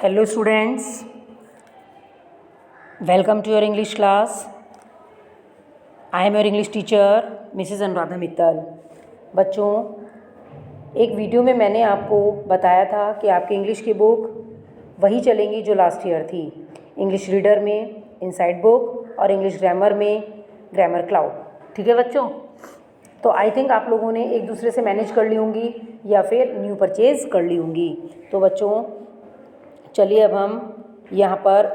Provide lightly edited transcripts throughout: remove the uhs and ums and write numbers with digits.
Hello students, welcome to your English class. I am your English teacher Mrs. Anuradha Mittal. बच्चों, एक video में मैंने आपको बताया था कि आपकी इंग्लिश की बुक वही चलेंगी जो लास्ट ईयर थी। इंग्लिश रीडर में इनसाइड बुक और इंग्लिश ग्रामर में ग्रामर क्लाउड। ठीक है बच्चों, तो आई थिंक आप लोगों ने एक दूसरे से मैनेज कर ली होंगी या फिर न्यू परचेज़ कर ली होंगी। तो बच्चों चलिए अब हम यहाँ पर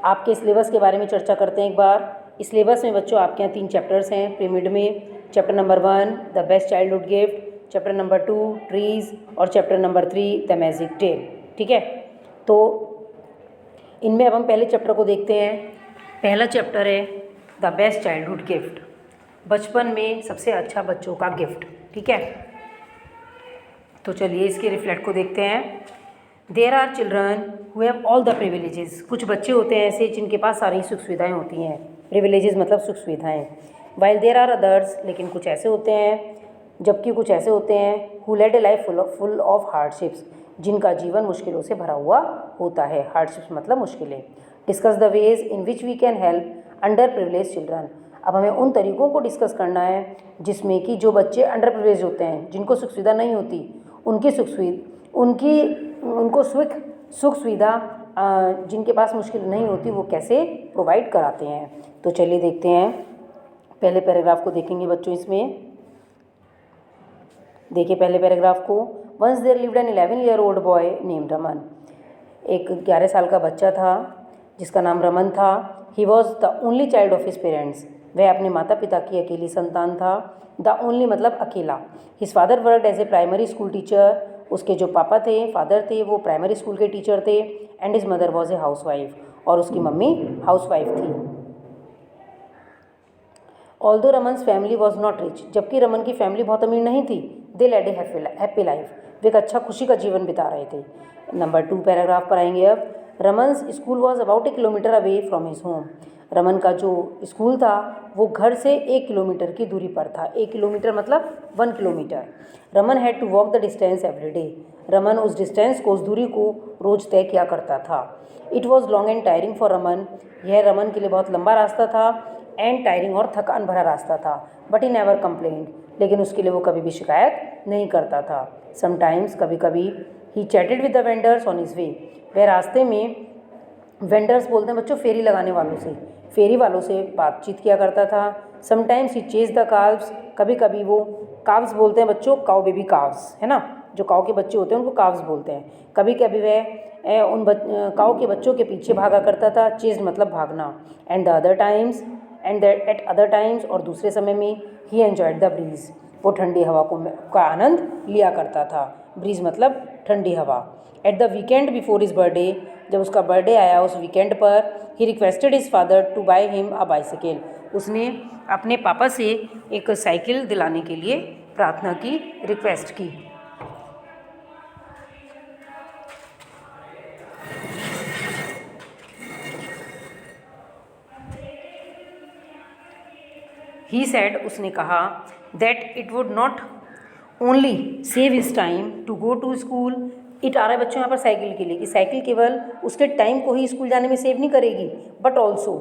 आपके सिलेबस के बारे में चर्चा करते हैं एक बार। इस सिलेबस में बच्चों आपके यहाँ 3 चैप्टर्स हैं पिरामिड में। Chapter number 1 the best childhood gift, chapter number 2 trees और chapter number 3 the magic tale. ठीक है, तो इनमें अब हम पहले चैप्टर को देखते हैं। पहला चैप्टर है द बेस्ट चाइल्डहुड गिफ्ट, बचपन में सबसे अच्छा बच्चों का गिफ्ट। ठीक है, तो चलिए इसके रिफ्लेक्ट को देखते हैं। There are children who have all the privileges, कुछ बच्चे होते हैं ऐसे जिनके पास सारी सुख सुविधाएँ होती हैं। प्रिविलेजेस मतलब सुख सुविधाएँ। वाइल देर आर अदर्स, लेकिन कुछ ऐसे होते हैं, जबकि कुछ ऐसे होते हैं who led a life full of hardships, जिनका जीवन मुश्किलों से भरा हुआ होता है। हार्डशिप्स मतलब मुश्किलें। Discuss the ways in which we can help under privilege children, अब हमें उन तरीक़ों को डिस्कस करना है जिसमें कि जो बच्चे अंडर प्रिविलेज होते हैं, जिनको सुख सुविधा नहीं होती, उनकी उनको सुख सुविधा जिनके पास मुश्किल नहीं होती वो कैसे प्रोवाइड कराते हैं। तो चलिए देखते हैं, पहले पैराग्राफ को देखेंगे बच्चों। इसमें देखिए पहले पैराग्राफ को। Once there lived an 11-year-old boy named Raman, एक 11 साल का बच्चा था जिसका नाम रमन था। He was the only child of his parents, वह अपने माता पिता की अकेली संतान था। द ओनली मतलब अकेला। His father worked as a primary school teacher, उसके जो पापा थे, फादर थे, वो प्राइमरी स्कूल के टीचर थे। And his mother was a house wife, और उसकी मम्मी हाउस वाइफ थी। Although Raman's family was not rich, जबकि रमन की फैमिली बहुत अमीर नहीं थी। They led a happy life, वे एक अच्छा खुशी का जीवन बिता रहे थे। नंबर 2 पैराग्राफ पर आएंगे अब। Raman's school was about 1 kilometre away from his home, Raman का जो स्कूल था वो घर से 1 किलोमीटर की दूरी पर था। 1 किलोमीटर मतलब 1 kilometre. Raman had to walk the distance every day, Raman उस डिस्टेंस को, उस दूरी को रोज़ तय किया करता था। It was long and tiring for Raman, यह रमन के लिए बहुत लंबा रास्ता था। एंड टायरिंग और थकान भरा रास्ता था। बट ही नेवर कंप्लेंड, लेकिन उसके लिए वो कभी भी शिकायत नहीं करता था। समटाइम्स कभी कभी he chatted with the vendors on his way, वह रास्ते में, वेंडर्स बोलते हैं बच्चों फेरी लगाने वालों से, फेरी वालों से बातचीत किया करता था। Sometimes he chase the calves, कभी कभी वो, काव्स बोलते हैं बच्चों काउ बेबी काव्स, है ना, जो काउ के बच्चे होते हैं उनको काव्स बोलते हैं। कभी कभी वह उन काउ के बच्चों के पीछे भागा करता था। चेज मतलब भागना। And the other times, and eight other times, और दूसरे समय में ही एन्जॉयड द ब्रीज, वो ठंडी हवा का आनंद लिया करता था। ब्रीज मतलब ठंडी हवा। At the weekend before his birthday, जब उसका बर्थडे आया उस वीकेंड पर, he requested his father to buy him a bicycle, उसने अपने पापा से एक साइकिल दिलाने के लिए प्रार्थना की, रिक्वेस्ट की। ही सेड, उसने कहा, that it would not only save his time to go to school, it आ रहा है बच्चों यहाँ पर साइकिल के लिए, कि साइकिल केवल उसके टाइम को ही स्कूल जाने में सेव नहीं करेगी, बट ऑल्सो,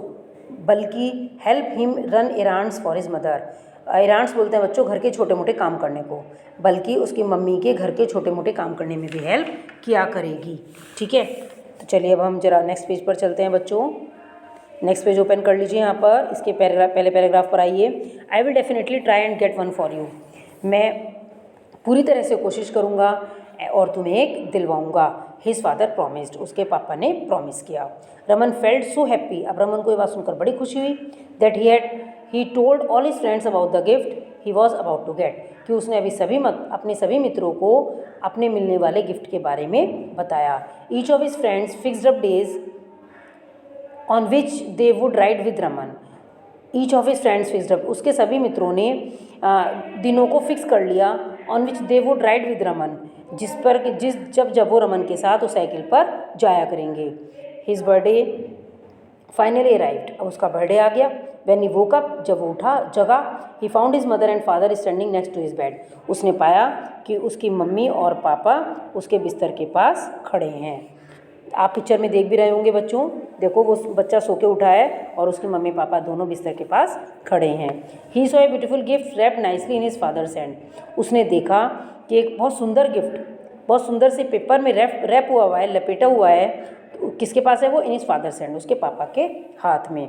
बल्कि help him run errands for his mother. Errands बोलते हैं बच्चों घर के छोटे मोटे काम करने को, बल्कि उसकी मम्मी के घर के छोटे मोटे काम करने में भी हेल्प किया करेगी। ठीक है, तो चलिए अब हम जरा नेक्स्ट पेज पर चलते हैं बच्चों। नेक्स्ट पेज ओपन कर लीजिए यहाँ पर। इसके पहले पैराग्राफ पर आइए। I will definitely try and get one for you, मैं पूरी तरह से कोशिश करूँगा और तुम्हें एक दिलवाऊँगा। हिज फादर प्रॉमिस्ड, उसके पापा ने प्रॉमिस किया। रमन फेल्ट सो हैप्पी, अब रमन को ये बात सुनकर बड़ी खुशी हुई। That he told all his friends about the gift he was about to get, कि उसने अभी अपने सभी मित्रों को अपने मिलने वाले गिफ्ट के बारे में बताया। Each of his friends fixed up days on which they would ride with Raman, each of his friends fixed up, उसके सभी मित्रों ने दिनों को फिक्स कर लिया। On which they would ride with Raman, जब वो रमन के साथ उस साइकिल पर जाया करेंगे। हिज बर्थडे फाइनली अराइव्ड, अब उसका बर्थडे आ गया। व्हेन ही वोक अप, जब वो उठा जगा, he found his mother and father standing next to his bed, उसने पाया कि उसकी मम्मी और पापा उसके बिस्तर के पास खड़े हैं। आप पिक्चर में देख भी रहे होंगे बच्चों, देखो वो बच्चा सो के उठा है और उसके मम्मी पापा दोनों बिस्तर के पास खड़े हैं। ही saw a beautiful gift wrapped nicely in his father's hand. उसने देखा कि एक बहुत सुंदर गिफ्ट बहुत सुंदर से पेपर में रैप हुआ है, लपेटा हुआ है। तो किसके पास है वो? इन हिज फादर्स हैंड, उसके पापा के हाथ में।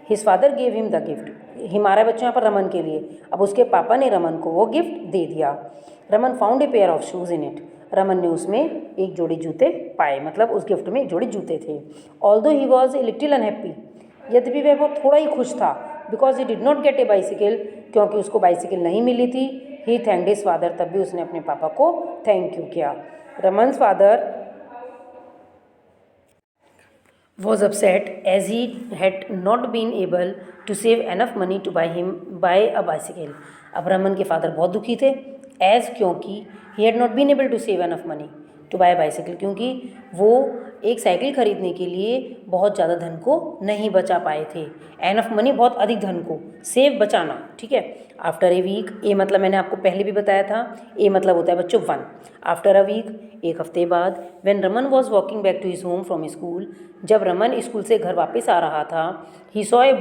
His father gave him the gift. हमारे बच्चों यहाँ पर रमन के लिए, अब उसके पापा ने रमन को वो गिफ्ट दे दिया। Raman found a pair of shoes in it. Raman ने उसमें एक जोड़ी जूते पाए, मतलब उस गिफ्ट में एक जोड़ी जूते थे। Although he was a little unhappy, यद्यपि वह बहुत थोड़ा ही खुश था, because he did not gate A bicycle, क्योंकि उसको बाइसिकल नहीं मिली थी। ही थैंक्ड हिज फादर, तब भी उसने अपने पापा को थैंक यू किया। रमन्स father was upset as he had not been able to save enough money to buy a bicycle. अब रमन के फादर बहुत दुखी थे, एज क्योंकि he had not been able to save enough money to buy a bicycle, क्योंकि वो एक cycle खरीदने के लिए बहुत ज़्यादा धन को नहीं बचा पाए थे। एनफ मनी बहुत अधिक धन को, सेव बचाना, ठीक है। आफ्टर ए वीक, ए मतलब मैंने आपको पहले भी बताया था, ए मतलब होता है बच्चों 1। आफ्टर अ वीक, एक हफ्ते बाद, when Raman was walking back to his home from school, जब रमन स्कूल से घर वापस आ रहा था, he saw a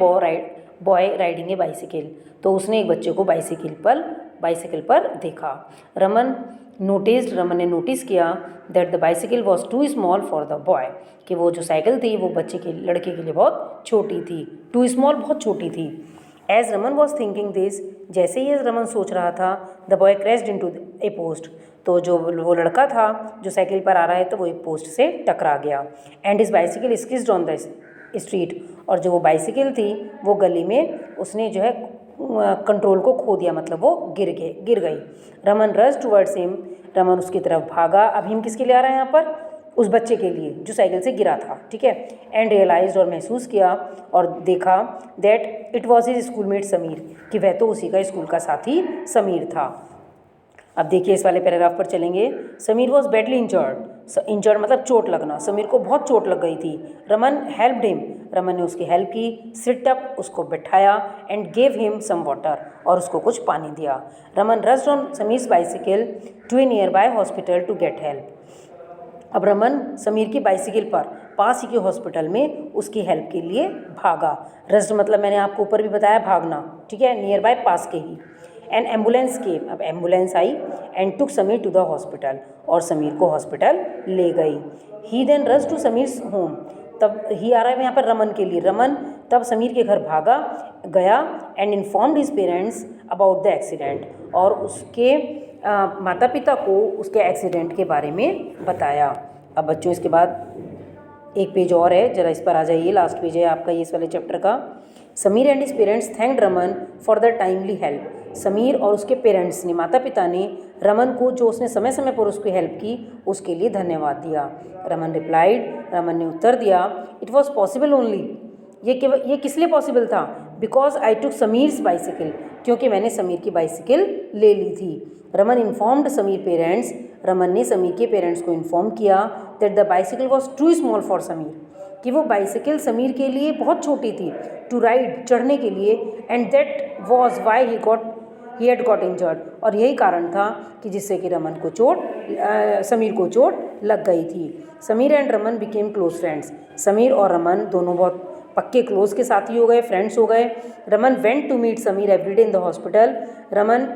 boy riding a bicycle, तो उसने एक बच्चे को बाइसिकल पर देखा। रमन ने नोटिस किया that the bicycle was too small for the boy, कि वो जो साइकिल थी वो लड़के के लिए बहुत छोटी थी। टू स्मॉल, बहुत छोटी थी। As Raman was thinking this, जैसे ही रमन सोच रहा था, the boy crashed into a post, तो जो वो लड़का था जो साइकिल पर आ रहा है तो वो एक पोस्ट से टकरा गया। And his bicycle skidded on the street, और जो वो बाइसिकल थी वो गली में उसने जो है कंट्रोल को खो दिया, मतलब वो गिर गई। Raman rush towards him, Raman उसकी तरफ भागा। अब हिम किसके लिए आ रहा है यहाँ पर? उस बच्चे के लिए जो साइकिल से गिरा था, ठीक है। एंड रियलाइज्ड, और महसूस किया और देखा, that it was his schoolmate Sameer, कि वह तो उसी का स्कूल का साथी समीर था। अब देखिए इस वाले पैराग्राफ पर चलेंगे। समीर वॉज बैडली इंजर्ड मतलब चोट लगना, समीर को बहुत चोट लग गई थी। रमन हेल्प्ड हिम, रमन ने उसकी हेल्प की। सिट अप, उसको बैठाया। And gave him some water, और उसको कुछ पानी दिया। Raman rushed on Sameer's bicycle to a nearby hospital to get help. अब रमन समीर की बाइसिकल पर पास ही के हॉस्पिटल में उसकी हेल्प के लिए भागा। रस्ड मतलब मैंने आपको ऊपर भी बताया भागना, ठीक है, नियर बाय पास के ही। एन एम्बुलेंस केम, अब एम्बुलेंस आई। And took Sameer to the hospital, और समीर को हॉस्पिटल ले गई। He then rush to Sameer's home, तब ही आ रहा है यहाँ पर रमन के लिए। रमन तब समीर के घर भागा गया। And informed his parents about the accident, और उसके माता पिता को उसके एक्सीडेंट के बारे में बताया। अब बच्चों इसके बाद एक पेज और है, जरा इस पर आ जाइए, लास्ट पेज है आपका ये इस वाले चैप्टर का। Sameer and his parents thanked Raman for the timely help. Sameer और उसके पेरेंट्स ने, माता पिता ने, रमन को जो उसने समय समय पर उसकी हेल्प की उसके लिए धन्यवाद दिया। रमन रिप्लाइड, रमन ने उत्तर दिया, इट वॉज पॉसिबल ओनली, ये किस लिए पॉसिबल था? Because I took Sameer's bicycle, क्योंकि मैंने समीर की बाइसिकल ले ली थी। रमन इन्फॉर्म्ड समीर पेरेंट्स, रमन ने समीर के पेरेंट्स को इन्फॉर्म किया that the bicycle was too small for Sameer, कि वो बाइसिकल समीर के लिए बहुत छोटी थी, टू राइड, चढ़ने के लिए। And that was why he had got injured, और यही कारण था कि जिससे कि समीर को चोट लग गई थी। Sameer and Raman became close friends, Sameer और रमन दोनों बहुत पक्के क्लोज के साथी हो गए, फ्रेंड्स हो गए। Raman went to meet Sameer everyday in the hospital, Raman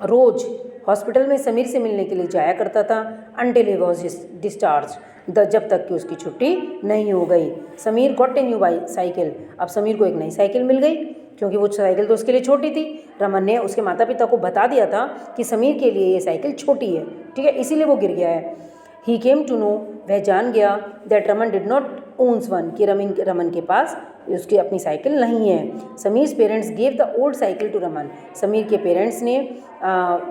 रोज हॉस्पिटल में समीर से मिलने के लिए जाया करता था। अनटिल ही वॉज डिस्चार्ज, जब तक कि उसकी छुट्टी नहीं हो गई। Sameer got a new cycle, अब समीर को एक नई साइकिल मिल गई, क्योंकि वो साइकिल तो उसके लिए छोटी थी। रमन ने उसके माता पिता को बता दिया था कि समीर के लिए ये साइकिल छोटी है, ठीक है, इसीलिए वो गिर गया है। ही केम टू नो, वह जान गया, that Raman did not owns one, कि रमन के पास उसकी अपनी साइकिल नहीं है। Sameer's parents gave the old cycle to Raman, Sameer के पेरेंट्स ने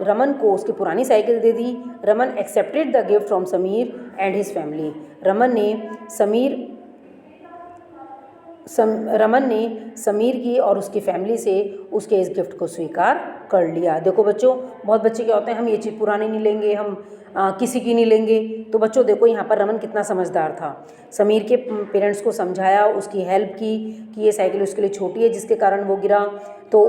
रमन को उसकी पुरानी साइकिल दे दी। Raman accepted the gift from Sameer and his family, Raman ने समीर की और उसकी फैमिली से उसके इस गिफ्ट को स्वीकार कर लिया। देखो बच्चों, बहुत बच्चे क्या होते हैं, हम ये चीज़ पुरानी नहीं लेंगे, हम किसी की नहीं लेंगे। तो बच्चों देखो यहाँ पर रमन कितना समझदार था, समीर के पेरेंट्स को समझाया, उसकी हेल्प की कि ये साइकिल उसके लिए छोटी है जिसके कारण वो गिरा। तो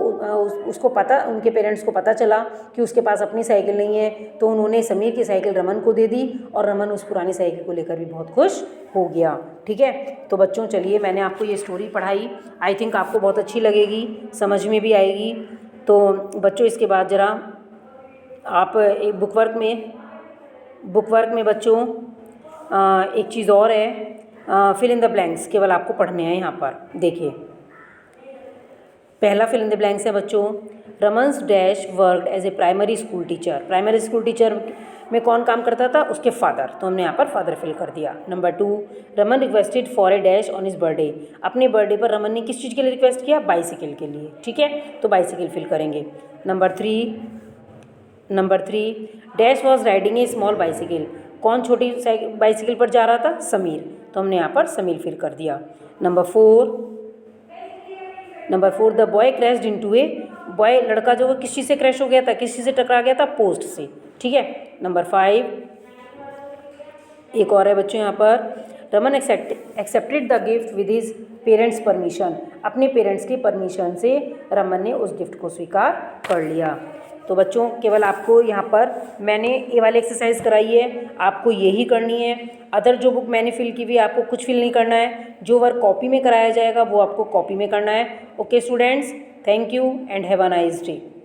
उसको पता, उनके पेरेंट्स को पता चला कि उसके पास अपनी साइकिल नहीं है, तो उन्होंने समीर की साइकिल रमन को दे दी, और रमन उस पुरानी साइकिल को लेकर भी बहुत खुश हो गया। ठीक है, तो बच्चों चलिए मैंने आपको ये स्टोरी पढ़ाई, आई थिंक आपको बहुत अच्छी लगेगी, समझ में भी आएगी। तो बच्चों इसके बाद ज़रा आप एक बुक वर्क में बच्चों एक चीज़ और है, फिल इन द ब्लैंक्स केवल आपको पढ़ने हैं यहाँ पर। देखिए पहला फिल इन द ब्लैंक्स है बच्चों, Raman's dash worked as a primary school teacher. Primary school teacher में कौन काम करता था? उसके फादर, तो हमने यहाँ पर फादर फिल कर दिया। Number 2, Raman requested for a dash on his birthday. अपने बर्थडे पर रमन ने किस चीज़ के लिए रिक्वेस्ट किया? बाइसिकल के लिए। ठीक है, तो बाइसिकल फिल करेंगे। Number three, dash was riding A small bicycle. कौन छोटी बाइसिकल पर जा रहा था? समीर, तो हमने यहाँ पर समीर फिल कर दिया। Number four, the boy crashed into A, boy लड़का जो किस चीज़ से क्रैश हो गया था? किस चीज़ से टकरा गया था? पोस्ट से। ठीक है। नंबर 5, एक और है बच्चों यहाँ पर, Raman accepted the gift with his parents permission. अपने पेरेंट्स की परमिशन से रमन ने उस गिफ्ट को स्वीकार कर लिया। तो बच्चों केवल आपको यहाँ पर मैंने ये वाली एक्सरसाइज कराई है, आपको यही करनी है। अदर जो बुक मैंने फिल की हुई है आपको कुछ फिल नहीं करना है, जो वर्क कॉपी में कराया जाएगा वो आपको कॉपी में करना है। Okay students, thank you and have a nice day.